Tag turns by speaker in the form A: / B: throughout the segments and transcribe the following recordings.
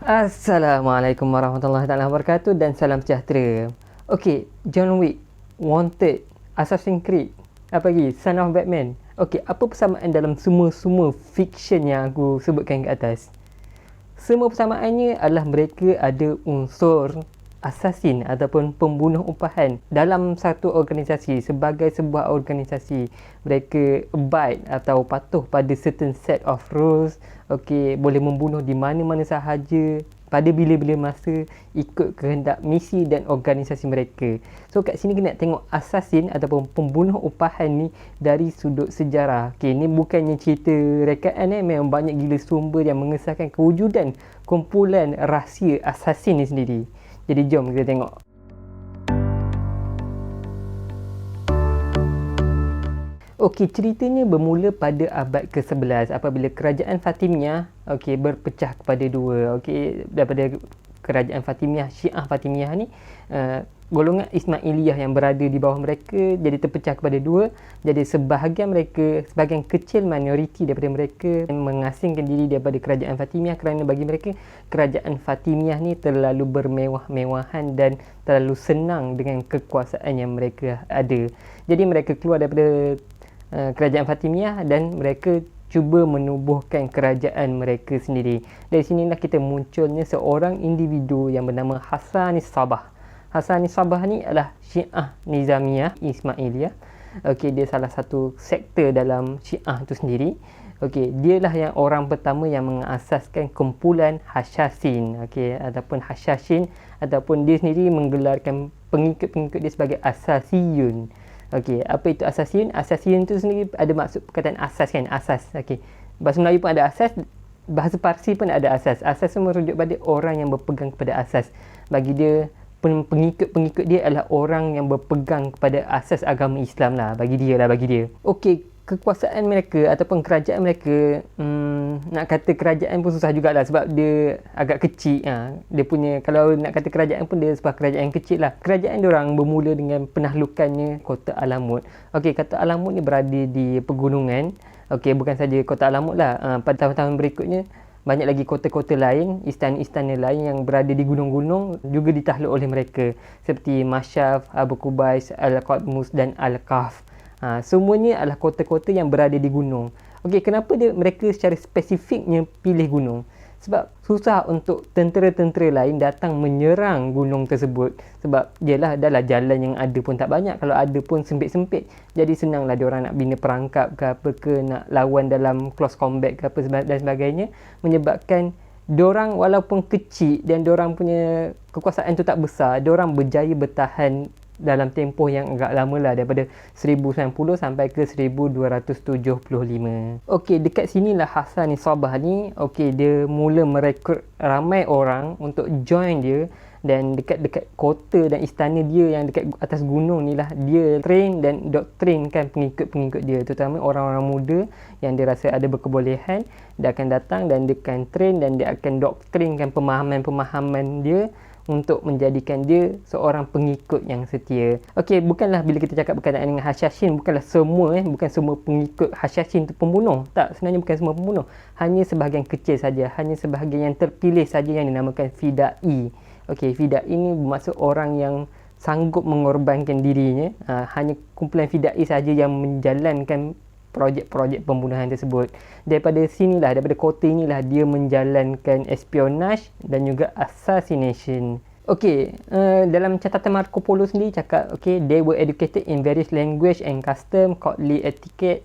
A: Assalamualaikum warahmatullahi wabarakatuh dan salam sejahtera. Okey, John Wick, Wanted, Assassin's Creed, apa lagi? Son of Batman. Okey, apa persamaan dalam semua fiction yang aku sebutkan ke atas? Semua persamaannya adalah mereka ada unsur assassin ataupun pembunuh upahan dalam satu organisasi. Sebagai sebuah organisasi, mereka abide atau patuh pada certain set of rules. Okey, boleh membunuh di mana-mana sahaja pada bila-bila masa ikut kehendak misi dan organisasi mereka. So kat sini kita nak tengok assassin ataupun pembunuh upahan ni dari sudut sejarah. Okey, ni bukannya cerita rekaan memang banyak gila sumber yang mengesahkan kewujudan kumpulan rahsia assassin ni sendiri. Jadi jom kita tengok. Okey, ceritanya bermula pada abad ke-11 apabila kerajaan Fatimiyah berpecah kepada dua. Okey, daripada kerajaan Fatimiyah, Syiah Fatimiyah ni golongan Ismailiyah yang berada di bawah mereka jadi terpecah kepada dua. Jadi sebahagian kecil minoriti daripada mereka mengasingkan diri daripada kerajaan Fatimiyah kerana bagi mereka kerajaan Fatimiyah ni terlalu bermewah-mewahan dan terlalu senang dengan kekuasaan yang mereka ada. Jadi mereka keluar daripada kerajaan Fatimiyah dan mereka cuba menubuhkan kerajaan mereka sendiri. Dari sinilah kita munculnya seorang individu yang bernama Hassanis Sabah. Hassanis Sabah ni adalah Syiah Nizamiyah Ismailiyah. Okey, dia salah satu sektor dalam Syiah tu sendiri. Okey, dialah yang orang pertama yang mengasaskan kumpulan Hashashin. Okey, ataupun Hashashin ataupun dia sendiri menggelarkan pengikut-pengikut dia sebagai Asasiyun. Okey, apa itu Asasiyun? Asasiyun tu sendiri ada maksud perkataan asas kan? Asas. Okey. Bahasa Melayu pun ada asas, bahasa Parsi pun ada asas. Asas tu merujuk pada orang yang berpegang kepada asas. Bagi dia pengikut-pengikut dia adalah orang yang berpegang kepada asas agama Islam lah. Bagi dia. Okey, kekuasaan mereka ataupun kerajaan mereka, nak kata kerajaan pun susah jugalah sebab dia agak kecil. Dia punya, kalau nak kata kerajaan pun dia sebuah kerajaan kecil lah. Kerajaan diorang bermula dengan penahlukannya Kota Alamut. Okey, Kota Alamut ni berada di pegunungan. Okey, bukan saja Kota Alamut lah. Pada tahun-tahun berikutnya banyak lagi kota-kota lain, istana-istana lain yang berada di gunung-gunung juga ditakluk oleh mereka seperti Masyaf, Abu Qubais, Al-Qadmus dan Al-Kahf. Semuanya adalah kota-kota yang berada di gunung. Okey, kenapa mereka secara spesifiknya pilih gunung? Sebab susah untuk tentera-tentera lain datang menyerang gunung tersebut. Sebab dah jalan yang ada pun tak banyak. Kalau ada pun sempit-sempit. Jadi senanglah diorang nak bina perangkap ke apa ke, nak lawan dalam close combat ke apa dan sebagainya. Menyebabkan diorang walaupun kecil dan diorang punya kekuasaan tu tak besar, diorang berjaya bertahan dalam tempoh yang agak lama lah, daripada 1090 sampai ke 1275. Okey, dekat sinilah Hassanis Sabah ni, okey, dia mula merekrut ramai orang untuk join dia. Dan dekat kota dan istana dia yang dekat atas gunung ni lah dia train dan doktrinkan pengikut-pengikut dia, terutama orang-orang muda yang dia rasa ada berkebolehan. Dia akan datang dan dia akan train dan dia akan doktrinkan pemahaman-pemahaman dia untuk menjadikan dia seorang pengikut yang setia. Okey, bukanlah bila kita cakap berkenaan dengan Hashashin, bukanlah semua bukan semua pengikut Hashashin tu pembunuh. Tak, sebenarnya bukan semua pembunuh. Hanya sebahagian kecil saja, hanya sebahagian yang terpilih saja yang dinamakan Fidai. Okey, Fidai ini bermaksud orang yang sanggup mengorbankan dirinya. Hanya kumpulan Fidai saja yang menjalankan projek-projek pembunuhan tersebut. Daripada kota inilah dia menjalankan espionage dan juga assassination. Okey, dalam catatan Marco Polo sendiri cakap, they were educated in various language and custom, courtly etiquette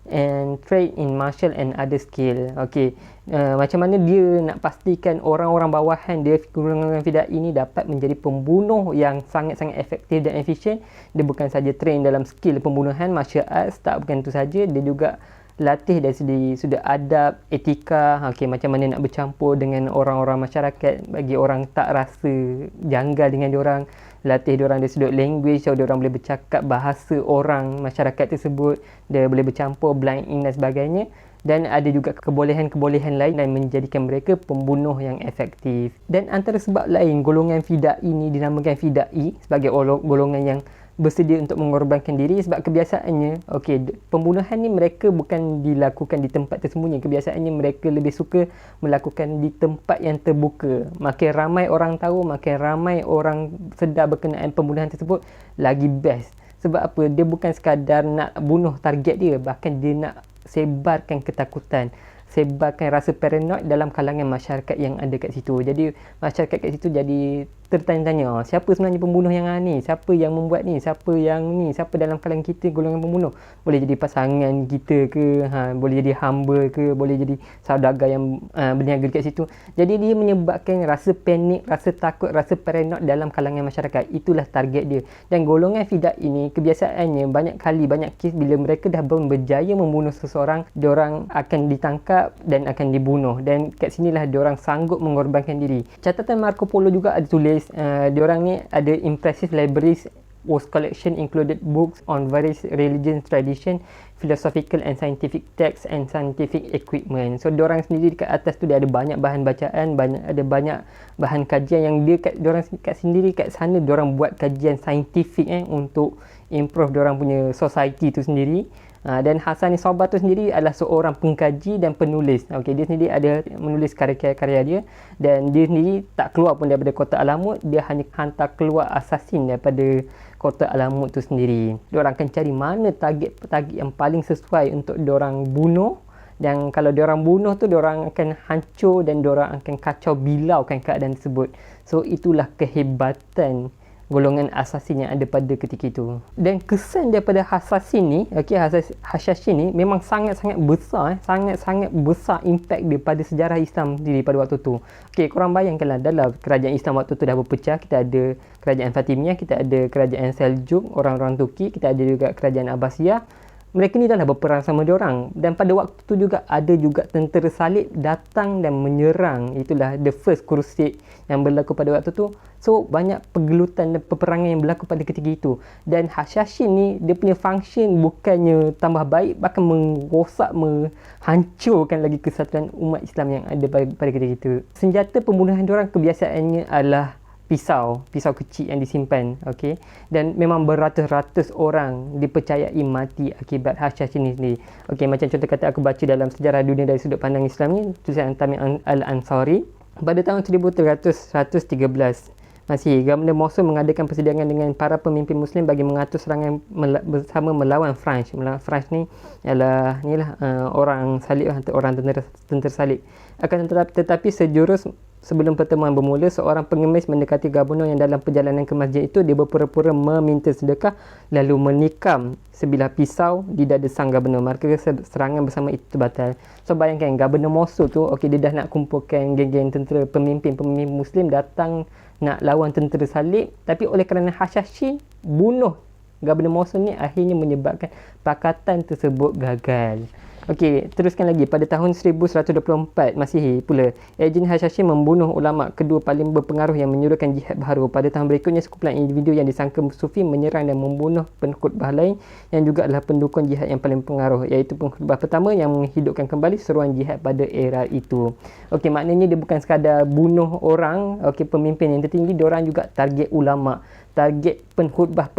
A: and trade in martial and other skill. Okey, macam mana dia nak pastikan orang-orang bawahan dia, golongan Fidai ini dapat menjadi pembunuh yang sangat-sangat efektif dan efisien. Dia bukan saja train dalam skill pembunuhan, martial arts, tak bukan itu saja, dia juga latih dari sudut adab, etika. Okey, macam mana nak bercampur dengan orang-orang masyarakat bagi orang tak rasa janggal dengan diorang. Latih diorang dari sudut language, so diorang boleh bercakap bahasa orang masyarakat tersebut, dia boleh bercampur blind ink dan sebagainya. Dan ada juga kebolehan-kebolehan lain dan menjadikan mereka pembunuh yang efektif. Dan antara sebab lain golongan Fidai ini dinamakan Fidai sebagai golongan yang bersedia untuk mengorbankan diri sebab kebiasaannya pembunuhan ni mereka bukan dilakukan di tempat tersembunyi. Kebiasaannya mereka lebih suka melakukan di tempat yang terbuka. Makin ramai orang tahu, makin ramai orang sedar berkenaan pembunuhan tersebut, lagi best. Sebab apa? Dia bukan sekadar nak bunuh target dia, bahkan dia nak sebarkan ketakutan, sebarkan rasa paranoid dalam kalangan masyarakat yang ada kat situ. Jadi masyarakat kat situ jadi tertanya-tanya, siapa sebenarnya pembunuh yang ni? Siapa yang membuat ni? Siapa dalam kalangan kita golongan pembunuh? Boleh jadi pasangan kita ke, boleh jadi hamba ke, boleh jadi saudagar yang berniaga kat situ. Jadi dia menyebabkan rasa panik, rasa takut, rasa paranoid dalam kalangan masyarakat. Itulah target dia. Dan golongan fidak ini kebiasaannya banyak kes bila mereka dah berjaya membunuh seseorang, diorang akan ditangkap dan akan dibunuh. Dan kat sinilah diorang sanggup mengorbankan diri. Catatan Marco Polo juga ada tulis diorang ni ada impressive libraries whose collection included books on various religion tradition, philosophical and scientific texts and scientific equipment. So diorang sendiri dekat atas tu dia ada banyak bahan bacaan, ada banyak bahan kajian yang diorang kat sana diorang buat kajian saintifik untuk improve diorang punya society tu sendiri. Dan Hasani Sobah tu sendiri adalah seorang pengkaji dan penulis. Dia sendiri ada menulis karya-karya dia, dan dia sendiri tak keluar pun daripada Kotak Alamut. Dia hanya hantar keluar assassin daripada Kotak Alamut tu sendiri. Diorang akan cari mana target yang paling sesuai untuk diorang bunuh, dan kalau diorang bunuh tu diorang akan hancur dan diorang akan kacau bilaukan keadaan tersebut. So itulah kehebatan golongan assassin yang ada pada ketika itu. Dan kesan daripada assassin ni, Hashashin ni memang sangat-sangat besar, sangat-sangat besar impact dia pada sejarah Islam sendiri pada waktu tu. Korang bayangkanlah, dalam kerajaan Islam waktu tu dah berpecah. Kita ada kerajaan Fatimiyah, kita ada kerajaan Seljuk, orang-orang Turki, kita ada juga kerajaan Abbasiyah. Mereka ni dah berperang sama diorang, dan pada waktu tu juga ada juga tentera salib datang dan menyerang. Itulah the first crusade yang berlaku pada waktu tu. So banyak pergelutan dan peperangan yang berlaku pada ketika itu. Dan Hashashin ni dia punya function bukannya tambah baik, bahkan merosak, menghancurkan lagi kesatuan umat Islam yang ada pada ketika itu. Senjata pembunuhan diorang kebiasaannya adalah pisau kecil yang disimpan. Dan memang beratus-ratus orang dipercayai mati akibat Hashashin ni sendiri. Macam contoh kata aku baca dalam Sejarah Dunia dari Sudut Pandang Islam ni, tulisan Tamim Al-Ansari pada tahun 1313 Masih, Governor Mosul mengadakan persidangan dengan para pemimpin Muslim bagi mengatur serangan bersama melawan French. French ni ialah orang salib, orang tentera salib. Akan tetapi sejurus sebelum pertemuan bermula, seorang pengemis mendekati Governor yang dalam perjalanan ke masjid itu. Dia berpura-pura meminta sedekah lalu menikam sebilah pisau di dada sang Governor. Maka serangan bersama itu terbatal. So bayangkan Governor Mosul tu, dia dah nak kumpulkan geng-geng tentera, pemimpin Muslim datang nak lawan tentera salib, tapi oleh kerana Hashashin bunuh Governor Mosul ni, akhirnya menyebabkan pakatan tersebut gagal. Teruskan lagi. Pada tahun 1124 Masihi pula, ejen Hashashin membunuh ulama kedua paling berpengaruh yang menyuruhkan jihad baharu. Pada tahun berikutnya, sekumpulan individu yang disangka sufi menyerang dan membunuh pengkhutbah lain yang juga adalah pendukung jihad yang paling berpengaruh, iaitu pengkhutbah pertama yang menghidupkan kembali seruan jihad pada era itu. Maknanya dia bukan sekadar bunuh orang, pemimpin yang tertinggi, diorang juga target ulama, target pengkhutbah,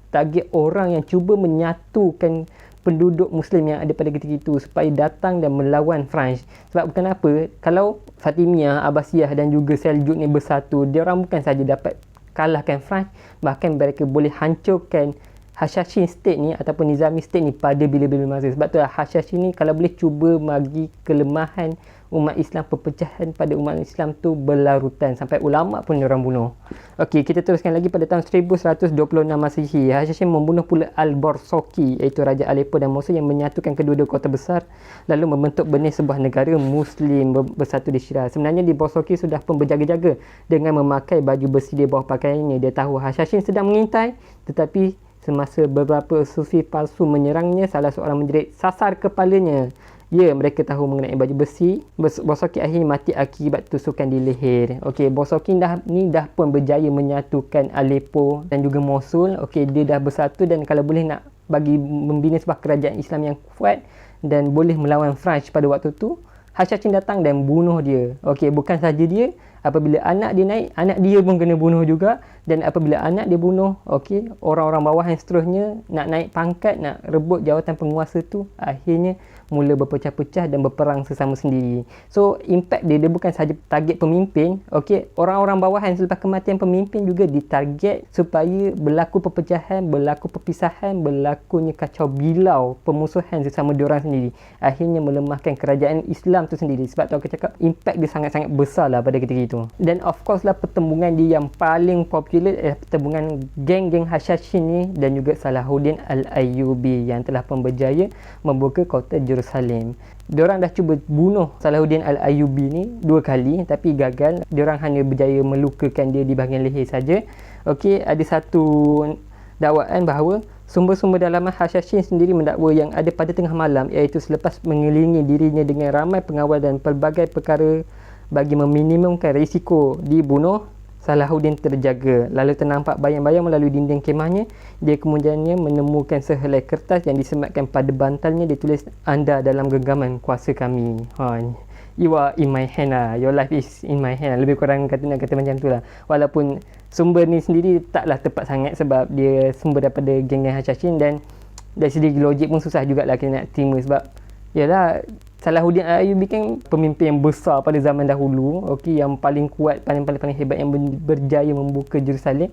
A: target orang yang cuba menyatukan penduduk Muslim yang ada pada ketika itu supaya datang dan melawan French. Sebab bukan apa, kalau Fatimiyah, Abbasiyah dan juga Seljuk ni bersatu, dia orang bukan saja dapat kalahkan French, bahkan mereka boleh hancurkan Hashashin state ni ataupun Nizami state ni pada bila-bila masa. Sebab tu Hashashin ni kalau boleh cuba bagi kelemahan umat Islam, perpecahan pada umat Islam tu berlarutan sampai ulama pun diorang bunuh. Kita teruskan lagi. Pada tahun 1126 Masihi, Hashashin membunuh pula Al-Borsoki, iaitu Raja Aleppo dan Mosul, yang menyatukan kedua-dua kota besar lalu membentuk benih sebuah negara Muslim bersatu di Shiraz. Sebenarnya di Borsoki sudah pun berjaga-jaga dengan memakai baju besi di bawah pakaiannya. Dia tahu Hashashin sedang mengintai, tetapi semasa beberapa sufi palsu menyerangnya, salah seorang menjerit sasar kepalanya. Mereka tahu mengenai baju besi. Borsoki akhirnya mati akibat tusukan di leher. Borsoki dah pun berjaya menyatukan Aleppo dan juga Mosul. Dia dah bersatu, dan kalau boleh nak bagi membina sebuah kerajaan Islam yang kuat dan boleh melawan French pada waktu tu, Hashashin datang dan bunuh dia. Bukan saja dia, Apabila anak dia naik, anak dia pun kena bunuh juga. Dan apabila anak dia bunuh, okey, orang-orang bawah yang seterusnya nak naik pangkat, nak rebut jawatan penguasa tu, akhirnya mula berpecah-pecah dan berperang sesama sendiri. So impact dia bukan sahaja target pemimpin, okey, orang-orang bawahan selepas kematian pemimpin juga ditarget supaya berlaku perpecahan, berlaku perpisahan, berlakunya kacau bilau, pemusuhan sesama diorang sendiri. Akhirnya melemahkan kerajaan Islam tu sendiri. Sebab tu aku cakap impact dia sangat-sangat besar lah pada ketika itu. Dan of course lah pertembungan dia yang paling popular adalah pertembungan geng-geng Hashashin ni dan juga Salahuddin Al-Ayyubi yang telah pun berjaya membuka kota Jerusalem. Diorang dah cuba bunuh Salahuddin Al-Ayyubi ni 2 kali tapi gagal. Diorang hanya berjaya melukakan dia di bahagian leher saja. Okey, ada satu dakwaan bahawa sumber-sumber dalaman Hashashin sendiri mendakwa yang ada pada tengah malam, iaitu selepas mengelilingi dirinya dengan ramai pengawal dan pelbagai perkara bagi meminimumkan risiko dibunuh, Salahuddin terjaga. Lalu ternampak bayang-bayang melalui dinding kemahnya. Dia kemudiannya menemukan sehelai kertas yang disematkan pada bantalnya, ditulis, "Anda dalam genggaman kuasa kami." You are in my hand lah. Your life is in my hand lah. Lebih kurang nak kata macam tu lah. Walaupun sumber ni sendiri taklah tepat sangat sebab dia sumber daripada geng-geng Hashashin dan dari segi logik pun susah jugalah kita nak terima sebab yalah, Salahuddin Al-Ayyubi kan pemimpin yang besar pada zaman dahulu, okey, yang paling kuat, paling hebat, yang berjaya membuka Jerusalem.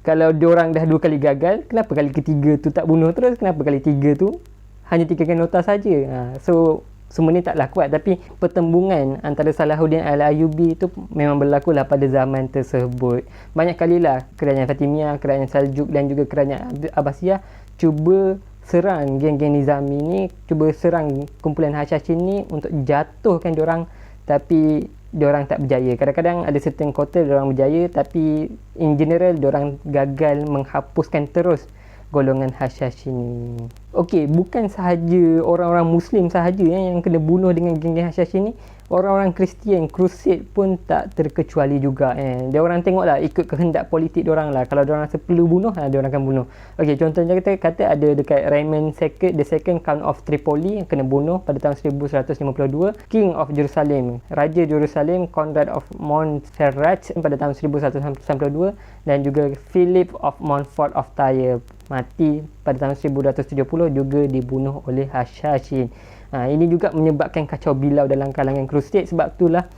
A: Kalau diorang dah 2 kali gagal, kenapa kali ketiga tu tak bunuh terus? Kenapa kali 3 tu hanya tinggalkan nota saja? So semua ni taklah kuat. Tapi pertembungan antara Salahuddin Al-Ayyubi itu memang berlaku lah pada zaman tersebut. Banyak kalilah kerajaan Fatimiyah, kerajaan Saljuk dan juga kerajaan Abbasiyah cuba serang geng-geng Nizami ni, cuba serang kumpulan Hashashin ni untuk jatuhkan diorang, tapi diorang tak berjaya. Kadang-kadang ada certain kota diorang berjaya, tapi in general diorang gagal menghapuskan terus golongan Hashashin ni. Okey, bukan sahaja orang-orang Muslim sahaja yang kena bunuh dengan geng-geng Hashashin ni. Orang-orang Kristian, Crusade pun tak terkecuali juga. Dia orang tengoklah ikut kehendak politik diorang lah. Kalau diorang rasa perlu bunuh, diorang akan bunuh. Okey, contohnya kita kata ada dekat Raymond II, Count of Tripoli yang kena bunuh pada tahun 1152. King of Jerusalem, Raja Jerusalem, Conrad of Montferrat pada tahun 1192 dan juga Philip of Montfort of Tyre mati pada tahun 1270 juga dibunuh oleh Hashashin. Ini juga menyebabkan kacau bilau dalam kalangan Crusade. Sebab itulah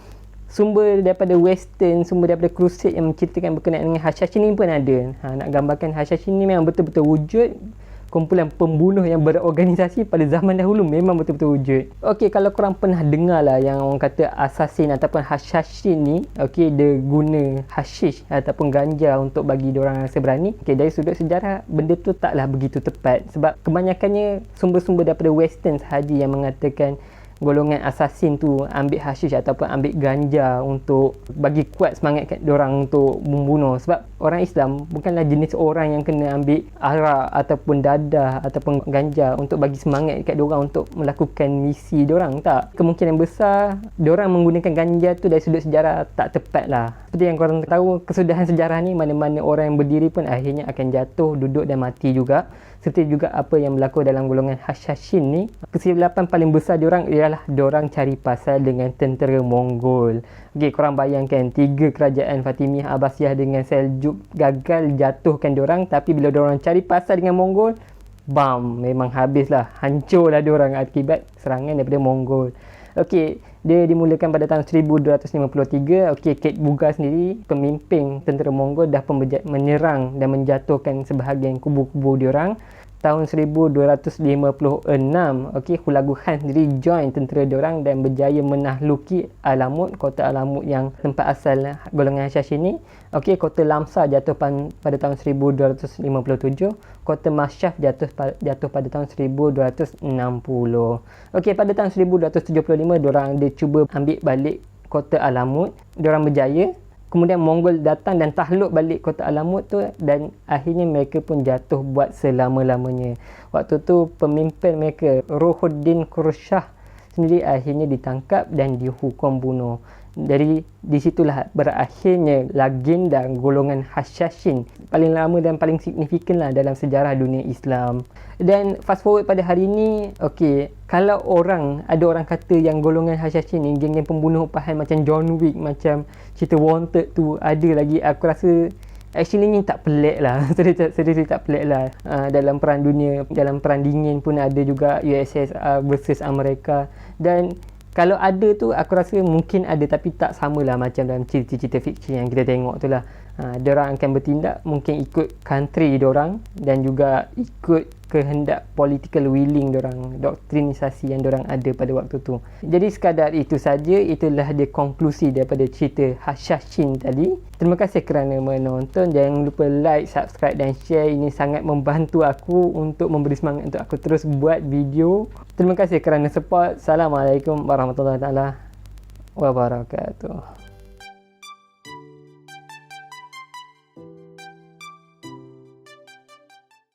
A: sumber daripada Western, sumber daripada Crusade yang menceritakan berkenaan dengan Hashashin ni pun ada. Nak gambarkan Hashashin ni memang betul-betul wujud kumpulan pembunuh yang berorganisasi pada zaman dahulu, memang betul-betul wujud. Okey, kalau korang pernah dengar lah yang orang kata assassin ataupun Hashashin ni, okey, dia guna hashish ataupun ganja untuk bagi diorang rasa berani. Okey, dari sudut sejarah, benda tu taklah begitu tepat sebab kebanyakannya sumber-sumber daripada Western sahaja yang mengatakan golongan assassin tu ambil hashish ataupun ambil ganja untuk bagi kuat semangat kat diorang untuk membunuh. Sebab orang Islam bukanlah jenis orang yang kena ambil arak ataupun dadah ataupun ganja untuk bagi semangat kat diorang untuk melakukan misi diorang. Tak, kemungkinan besar diorang menggunakan ganja tu dari sudut sejarah tak tepat lah. Seperti yang korang tahu, kesudahan sejarah ni mana-mana orang yang berdiri pun akhirnya akan jatuh, duduk dan mati juga. Seperti juga apa yang berlaku dalam golongan Hashashin ni. Kesilapan paling besar diorang ialah diorang cari pasal dengan tentera Mongol. Okey, korang bayangkan 3 kerajaan Fatimiyah, Abbasiyah dengan Seljuk gagal jatuhkan diorang, tapi bila diorang cari pasal dengan Mongol, bam, memang habislah, hancurlah diorang akibat serangan daripada Mongol. Okey, dia dimulakan pada tahun 1253. Okey, Kate Buga sendiri, pemimpin tentera Mongol, dah menyerang dan menjatuhkan sebahagian kubu-kubu diorang. Tahun 1256, okey, Hulagu Khan sendiri join tentera diorang dan berjaya menahluki Alamut, kota Alamut yang tempat asal golongan Hashashin ni. Okey, kota Lamsa jatuh pada tahun 1257. Kota Masyaf jatuh pada tahun 1260. Okey, pada tahun 1275 diorang dia cuba ambil balik kota Alamut. Diorang berjaya. Kemudian Mongol datang dan takluk balik kota Alamut tu dan akhirnya mereka pun jatuh buat selama-lamanya. Waktu tu pemimpin mereka, Ruhuddin Khurshah sendiri akhirnya ditangkap dan dihukum bunuh. Jadi di situlah berakhirnya legenda golongan Hashashin paling lama dan paling signifikan lah dalam sejarah dunia Islam. Dan fast forward pada hari ni, okey, kalau ada orang kata yang golongan Hashashin ni geng-geng pembunuh upahan macam John Wick, macam cerita Wanted tu ada lagi, aku rasa actually ni tak pelik lah. Seriously tak pelik lah. Dalam perang dunia, dalam perang dingin pun ada juga USSR versus Amerika. Dan kalau ada tu aku rasa mungkin ada, tapi tak samalah macam dalam cerita-cerita fiksi yang kita tengok tu lah. Diorang akan bertindak mungkin ikut country diorang dan juga ikut kehendak political willing diorang, doktrinisasi yang diorang ada pada waktu tu. Jadi sekadar itu saja, itulah dia konklusi daripada cerita Hashashin tadi. Terima kasih kerana menonton. Jangan lupa like, subscribe dan share. Ini sangat membantu aku untuk memberi semangat untuk aku terus buat video. Terima kasih kerana support. Assalamualaikum warahmatullahi wabarakatuh.